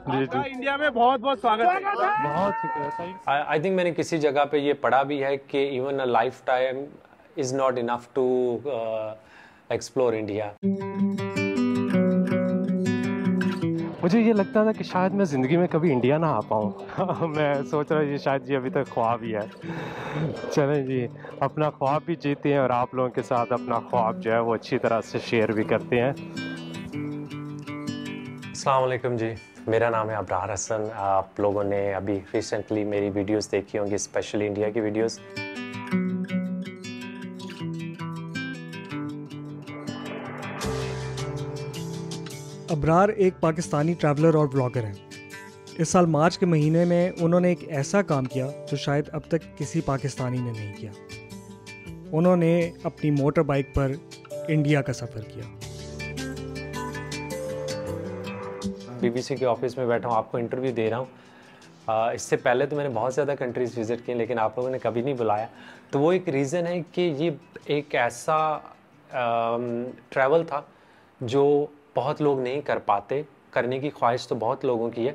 जी आपका जी, इंडिया में बहुत बहुत स्वागत है। बहुत शुक्रिया सही। आई थिंक मैंने किसी जगह पे ये पढ़ा भी है कि even a life time is not enough to explore India. मुझे ये लगता था कि शायद मैं ज़िंदगी में कभी इंडिया ना आ पाऊँ। मैं सोच रहा हूँ ये शायद ये अभी तक ख्वाब ही है। चलें जी, अपना ख्वाब भी जीते हैं और आप लोगों के साथ अपना ख्वाब जो है वो अच्छी तरह से शेयर भी करते हैं। अस्सलाम वालेकुम जी, मेरा नाम है अब्रार हसन। आप लोगों ने अभी रिसेंटली मेरी वीडियोस देखी होंगी, स्पेशली इंडिया की वीडियोस। अब्रार एक पाकिस्तानी ट्रैवलर और ब्लॉगर हैं। इस साल मार्च के महीने में उन्होंने एक ऐसा काम किया जो शायद अब तक किसी पाकिस्तानी ने नहीं किया। उन्होंने अपनी मोटर बाइक पर इंडिया का सफ़र किया। बीबीसी के ऑफिस में बैठा हूँ, आपको इंटरव्यू दे रहा हूँ। इससे पहले तो मैंने बहुत ज़्यादा कंट्रीज़ विज़िट की, लेकिन आप लोगों ने कभी नहीं बुलाया। तो वो एक रीज़न है कि ये एक ऐसा ट्रैवल था जो बहुत लोग नहीं कर पाते। करने की ख्वाहिश तो बहुत लोगों की है।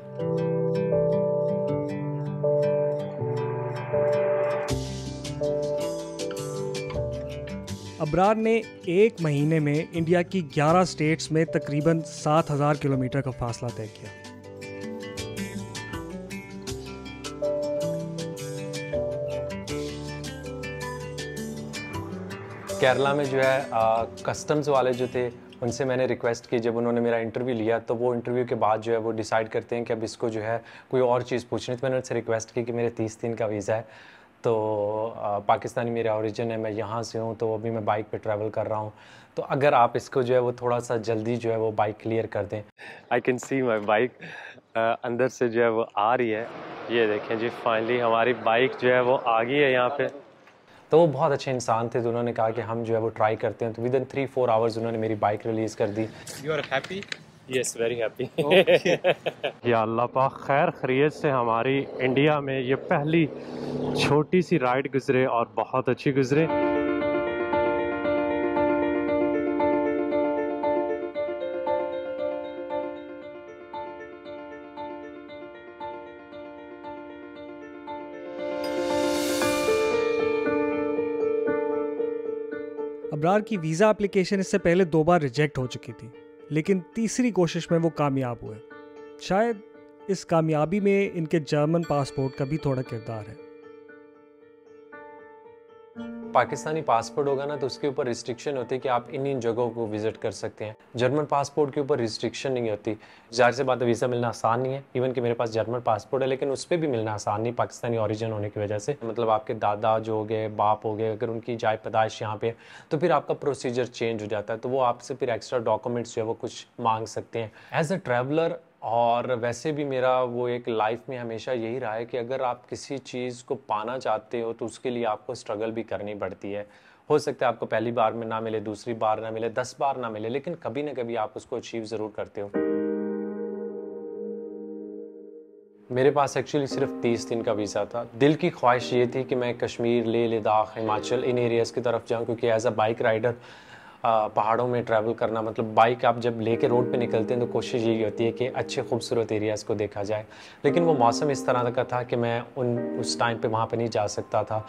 अब्रार ने एक महीने में इंडिया की 11 स्टेट्स में तकरीबन 7,000 किलोमीटर का फासला तय किया। केरला में जो है कस्टम्स वाले जो थे उनसे मैंने रिक्वेस्ट की। जब उन्होंने मेरा इंटरव्यू लिया तो वो इंटरव्यू के बाद जो है वो डिसाइड करते हैं कि अब इसको जो है कोई और चीज़ पूछनी। तो मैंने उनसे रिक्वेस्ट की कि मेरे 30 दिन का वीज़ा है, तो पाकिस्तानी मेरा ओरिजिन है, मैं यहाँ से हूँ, तो अभी मैं बाइक पे ट्रैवल कर रहा हूँ, तो अगर आप इसको जो है वो थोड़ा सा जल्दी जो है वो बाइक क्लियर कर दें। I can see my bike अंदर से जो है वो आ रही है। ये देखें जी, फाइनली हमारी बाइक जो है वो आ गई है यहाँ पे। तो वो बहुत अच्छे इंसान थे, तो उन्होंने कहा कि हम जो है वो ट्राई करते हैं। तो विद इन 3-4 आवर्स उन्होंने मेरी बाइक रिलीज़ कर दी। You are happy? Yes, very happy. या अल्लाह पाक खैर खैरियत से हमारी इंडिया में ये पहली छोटी सी राइड गुजरे और बहुत अच्छी गुजरे। अब्रार की वीज़ा एप्लीकेशन इससे पहले 2 बार रिजेक्ट हो चुकी थी, लेकिन तीसरी कोशिश में वो कामयाब हुए। शायद इस कामयाबी में इनके जर्मन पासपोर्ट का भी थोड़ा किरदार है। पाकिस्तानी पासपोर्ट होगा ना तो उसके ऊपर रिस्ट्रिक्शन होती है कि आप इन जगहों को विजिट कर सकते हैं। जर्मन पासपोर्ट के ऊपर रिस्ट्रिक्शन नहीं होती। ज़ाहिर सी बात है, वीज़ा मिलना आसान नहीं है। इवन कि मेरे पास जर्मन पासपोर्ट है, लेकिन उस पर भी मिलना आसान नहीं पाकिस्तानी ओरिजिन होने की वजह से। मतलब आपके दादा जो हो गए, बाप हो गए, अगर उनकी जाए पैदाइश यहाँ पे, तो फिर आपका प्रोसीजर चेंज हो जाता है। तो वो आपसे फिर एक्स्ट्रा डॉक्यूमेंट्स जो है वो कुछ मांग सकते हैं एज अ ट्रैवलर। और वैसे भी मेरा वो एक लाइफ में हमेशा यही रहा है कि अगर आप किसी चीज़ को पाना चाहते हो तो उसके लिए आपको स्ट्रगल भी करनी पड़ती है। हो सकता है आपको पहली बार में ना मिले, दूसरी बार ना मिले, 10 बार ना मिले, लेकिन कभी ना कभी आप उसको अचीव ज़रूर करते हो। मेरे पास एक्चुअली सिर्फ 30 दिन का वीज़ा था। दिल की ख्वाहिश ये थी कि मैं कश्मीर, लेह लद्दाख, हिमाचल इन एरियाज़ की तरफ जाऊँ, क्योंकि एज अ बाइक राइडर पहाड़ों में ट्रैवल करना, मतलब बाइक आप जब लेके रोड पे निकलते हैं तो कोशिश यही होती है कि अच्छे खूबसूरत एरियाज़ को देखा जाए। लेकिन वो मौसम इस तरह का था कि मैं उस टाइम पे वहाँ पे नहीं जा सकता था।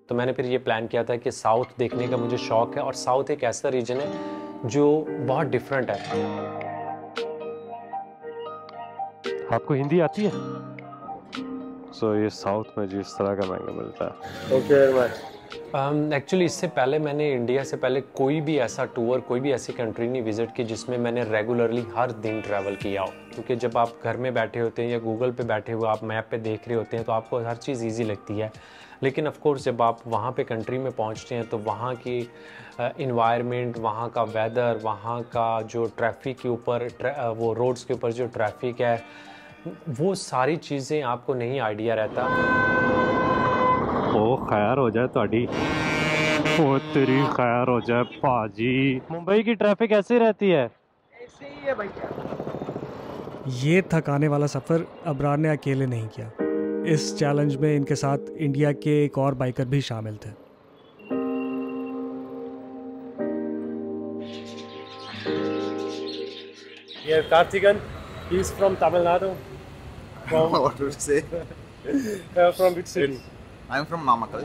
तो मैंने फिर ये प्लान किया था कि साउथ देखने का मुझे शौक़ है, और साउथ एक ऐसा रीजन है जो बहुत डिफरेंट है। आपको हिंदी आती है? सो ये साउथ में जिस तरह का मैंगो मिलता है। Okay very much. एक्चुअली इससे पहले मैंने इंडिया से पहले कोई भी ऐसा टूर, कोई भी ऐसी कंट्री नहीं विज़िट की जिसमें मैंने रेगुलरली हर दिन ट्रैवल किया हो। क्योंकि जब आप घर में बैठे होते हैं या गूगल पे बैठे हुए आप मैप पे देख रहे होते हैं तो आपको हर चीज़ इजी लगती है। लेकिन ऑफ कोर्स जब आप वहाँ पे कंट्री में पहुँचते हैं तो वहाँ की इन्वायरमेंट, वहाँ का वेदर, वहाँ का जो ट्रैफिक के ऊपर वो रोड्स के ऊपर जो ट्रैफिक है, वो सारी चीज़ें आपको नहीं आइडिया रहता। ओ खैर हो जाए ਤੁਹਾਡੀ, ओ तेरी खैर हो जाए पाजी। मुंबई की ट्रैफिक ऐसी रहती है? ऐसे ही है भैया। ये थकाने वाला सफ़र अब्रार ने अकेले नहीं किया। इस चैलेंज में इनके साथ इंडिया के एक और बाइकर भी शामिल थे। Yeah, Karthigan, he's from Tamil Nadu. From, What to say? from which city? I'm from Namakkal.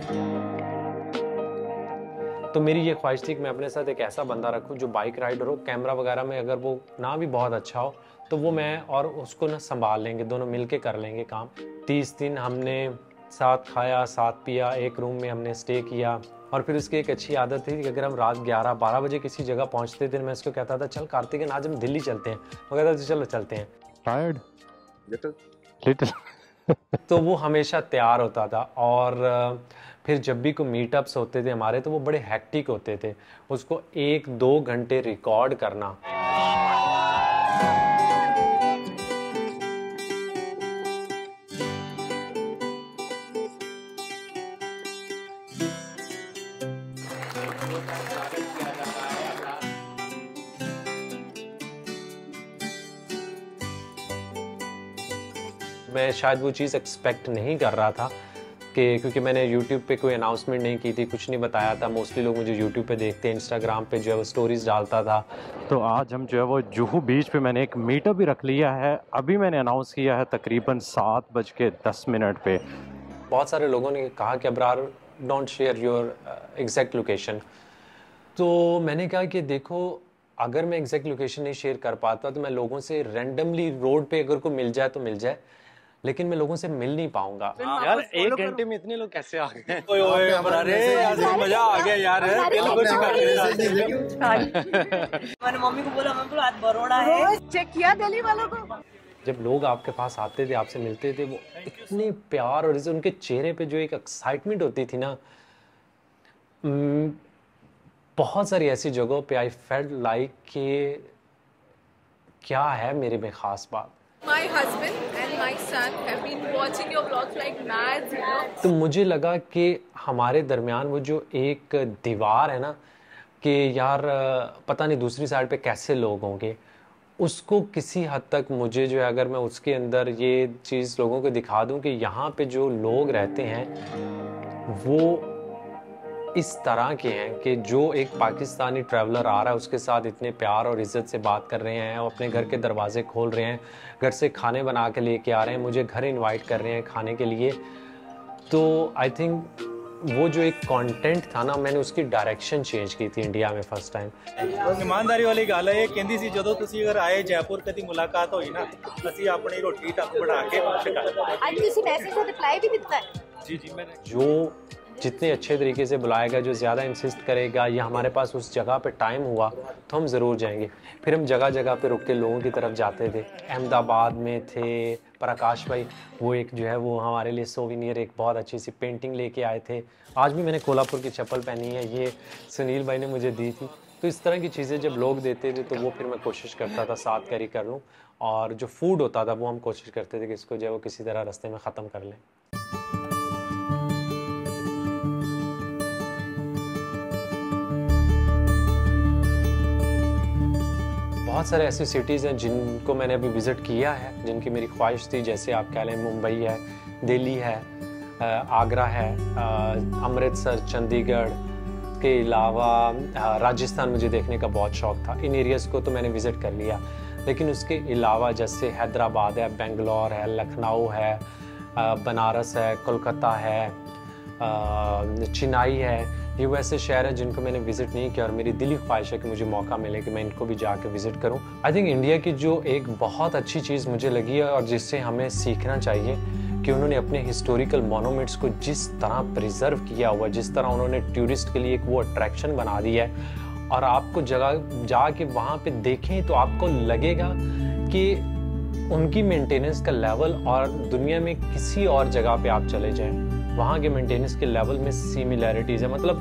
तो मेरी ये ख्वाहिश थी कि मैं अपने साथ एक ऐसा बंदा रखूं जो बाइक राइडर हो, कैमरा वगैरह में अगर वो ना भी बहुत अच्छा हो तो वो मैं और उसको ना संभाल लेंगे, दोनों मिलके कर लेंगे काम। 30 दिन हमने साथ खाया, साथ पिया, एक रूम में हमने स्टे किया। और फिर उसकी एक अच्छी आदत थी कि अगर हम रात 11-12 बजे किसी जगह पहुंचते थे, मैं उसको कहता था चल कार्तिकेन आज हम दिल्ली चलते हैं, वो कहता था चलो चलते हैं। Tired? Little. Little. तो वो हमेशा तैयार होता था। और फिर जब भी कोई मीटअप्स होते थे हमारे तो वो बड़े हैक्टिक होते थे, उसको 1-2 घंटे रिकॉर्ड करना। मैं शायद वो चीज़ एक्सपेक्ट नहीं कर रहा था कि क्योंकि मैंने YouTube पे कोई अनाउंसमेंट नहीं की थी, कुछ नहीं बताया था। मोस्टली लोग मुझे YouTube पे देखते हैं, Instagram पे जो है वो स्टोरीज डालता था। तो आज हम जो है वो जुहू बीच पे मैंने एक मीटअप भी रख लिया है। अभी मैंने अनाउंस किया है तकरीबन 7:10 पे। बहुत सारे लोगों ने कहा कि Abrar don't share your exact location. तो मैंने कहा कि देखो अगर मैं एग्जैक्ट लोकेशन नहीं शेयर कर पाता तो मैं लोगों से रैंडमली रोड पे अगर को मिल जाए तो मिल जाए, लेकिन मैं लोगों से मिल नहीं पाऊंगा। यार 1 घंटे में इतने लोग कैसे आ गए? ओए ओए अरे आज मजा आ गया यार। मैंने मम्मी को बोला आज बरोड़ा है, चेक किया दिल्ली वालों को। जब लोग आपके पास आते थे, आपसे मिलते थे, वो इतने प्यार और जैसे उनके चेहरे पे जो एक एक्साइटमेंट होती थी ना, बहुत सारी ऐसी जगहों पे आई फेल्ट लाइक कि क्या है मेरे में खास बात। My husband and my son have been watching your vlogs like mad, you know. तो मुझे लगा कि हमारे दरमियान वो जो एक दीवार है ना कि यार पता नहीं दूसरी साइड पे कैसे लोग होंगे, उसको किसी हद तक मुझे जो है अगर मैं उसके अंदर ये चीज़ लोगों को दिखा दूं कि यहाँ पे जो लोग रहते हैं वो इस तरह के हैं कि जो एक पाकिस्तानी ट्रैवलर आ रहा है उसके साथ इतने प्यार और इज़्ज़त से बात कर रहे हैं, अपने घर के दरवाजे खोल रहे हैं, घर से खाने बना के लेके आ रहे हैं, मुझे घर इनवाइट कर रहे हैं खाने के लिए। तो आई थिंक वो जो एक कंटेंट था ना, मैंने उसकी डायरेक्शन चेंज की थी इंडिया में फर्स्ट टाइम। ईमानदारी वाली गल है, कहती सी ਜਦੋਂ ਤੁਸੀਂ अगर आए जयपुर कभी मुलाकात हुई ना, ਅਸੀਂ अपनी रोटी टक बना के आज किसी मैसेज को रिप्लाई भी दिता है। जी मैंने जो जितने अच्छे तरीके से बुलाएगा, जो ज़्यादा इंसिस्ट करेगा, या हमारे पास उस जगह पे टाइम हुआ तो हम ज़रूर जाएंगे। फिर हम जगह जगह पे रुक के लोगों की तरफ जाते थे। अहमदाबाद में थे प्रकाश भाई, वो एक जो है वो हमारे लिए सोविनियर एक बहुत अच्छी सी पेंटिंग लेके आए थे। आज भी मैंने कोल्हापुर की चप्पल पहनी है, ये सुनील भाई ने मुझे दी थी। तो इस तरह की चीज़ें जब लोग देते थे तो वो फिर मैं कोशिश करता था साथ कैरी कर लूँ। और जो फूड होता था वो हम कोशिश करते थे कि इसको जो है वो किसी तरह रास्ते में ख़त्म कर लें। बहुत सारे ऐसी सिटीज़ हैं जिनको मैंने अभी विज़िट किया है, जिनकी मेरी ख्वाहिश थी। जैसे आप कह लें मुंबई है, दिल्ली है, आगरा है, अमृतसर, चंडीगढ़ के अलावा राजस्थान मुझे देखने का बहुत शौक़ था। इन एरियाज़ को तो मैंने विज़िट कर लिया, लेकिन उसके अलावा जैसे हैदराबाद है, बेंगलोर है, लखनऊ है, बनारस है, कोलकाता है, चेन्नई है, ये वैसे शहर हैं जिनको मैंने विज़िट नहीं किया और मेरी दिली ख्वाहिश है कि मुझे मौका मिले कि मैं इनको भी जाके विज़िट करूं। आई थिंक इंडिया की जो एक बहुत अच्छी चीज़ मुझे लगी है और जिससे हमें सीखना चाहिए कि उन्होंने अपने हिस्टोरिकल मोनूमेंट्स को जिस तरह प्रिजर्व किया हुआ, जिस तरह उन्होंने टूरिस्ट के लिए एक वो अट्रैक्शन बना दिया है। और आपको जगह जाके वहाँ पे देखें तो आपको लगेगा कि उनकी मेंटेनेंस का लेवल और दुनिया में किसी और जगह पे आप चले जाएं, वहाँ के मेंटेनेंस के लेवल में सिमिलैरिटीज़ है, मतलब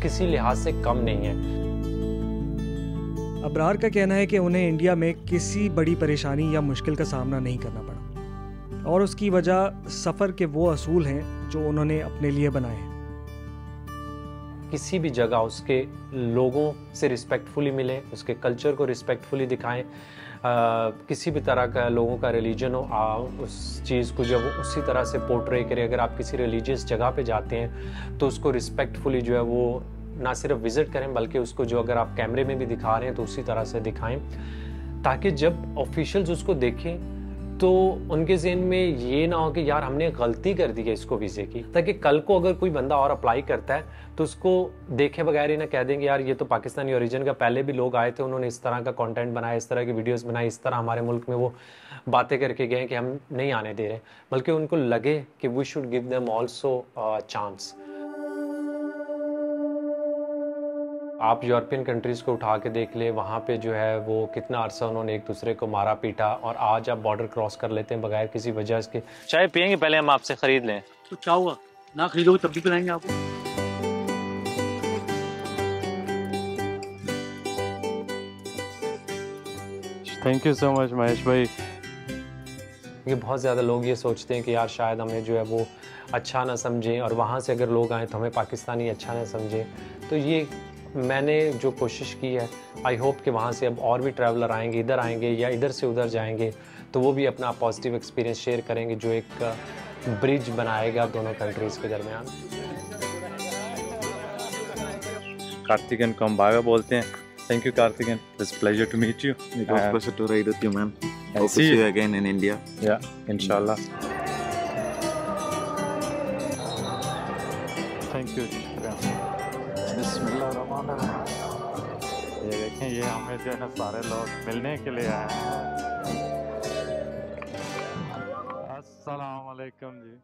किसी लिहाज से कम नहीं है। अब्रार का कहना है कि उन्हें इंडिया में किसी बड़ी परेशानी या मुश्किल का सामना नहीं करना पड़ा और उसकी वजह सफ़र के वो असूल हैं जो उन्होंने अपने लिए बनाए हैं। किसी भी जगह उसके लोगों से रिस्पेक्टफुली मिलें, उसके कल्चर को रिस्पेक्टफुली दिखाएं। किसी भी तरह का लोगों का रिलीजन हो, उस चीज़ को जो वो उसी तरह से पोर्ट्रे करें। अगर आप किसी रिलीजियस जगह पे जाते हैं तो उसको रिस्पेक्टफुली जो है वो ना सिर्फ विज़िट करें बल्कि उसको जो अगर आप कैमरे में भी दिखा रहे हैं तो उसी तरह से दिखाएं, ताकि जब ऑफिशियल्स उसको देखें तो उनके ज़हन में ये ना हो कि यार हमने गलती कर दी है इसको वीज़े की, ताकि कल को अगर कोई बंदा और अप्लाई करता है तो उसको देखे बगैर ही ना कह देंगे यार ये तो पाकिस्तानी ओरिजिन का, पहले भी लोग आए थे उन्होंने इस तरह का कंटेंट बनाया, इस तरह की वीडियोस बनाई, इस तरह हमारे मुल्क में वो बातें करके गए कि हम नहीं आने दे रहे, बल्कि उनको लगे कि we should give them also chance. आप यूरोपियन कंट्रीज़ को उठा के देख ले, वहाँ पे जो है वो कितना अरसा उन्होंने एक दूसरे को मारा पीटा, और आज आप बॉर्डर क्रॉस कर लेते हैं बगैर किसी वजह के। चाय पियेंगे पहले हम आपसे खरीद लें? तो क्या हुआ, ना खरीदोगे तब भी पिलाएंगे आपको। Thank you so much Mahesh भाई। ये बहुत ज़्यादा लोग ये सोचते हैं कि यार शायद हमें जो है वो अच्छा ना समझें, और वहाँ से अगर लोग आएँ तो हमें पाकिस्तानी अच्छा ना समझें। तो ये मैंने जो कोशिश की है, आई होप कि वहाँ से अब और भी ट्रैवलर आएंगे, इधर आएंगे या इधर से उधर जाएंगे, तो वो भी अपना पॉजिटिव एक्सपीरियंस शेयर करेंगे जो एक ब्रिज बनाएगा दोनों कंट्रीज़ के दरमियान। कार्तिकेन को हम बागा बोलते हैं। Thank you Karthikeyan, it's pleasure to meet you. It was a pleasure to ride with you, man. Hope to see you again in India. Yeah, inshallah. Thank you. ये देखें, ये हमें जो है ना सारे लोग मिलने के लिए आए हैं। अस्सलाम वालेकुम जी।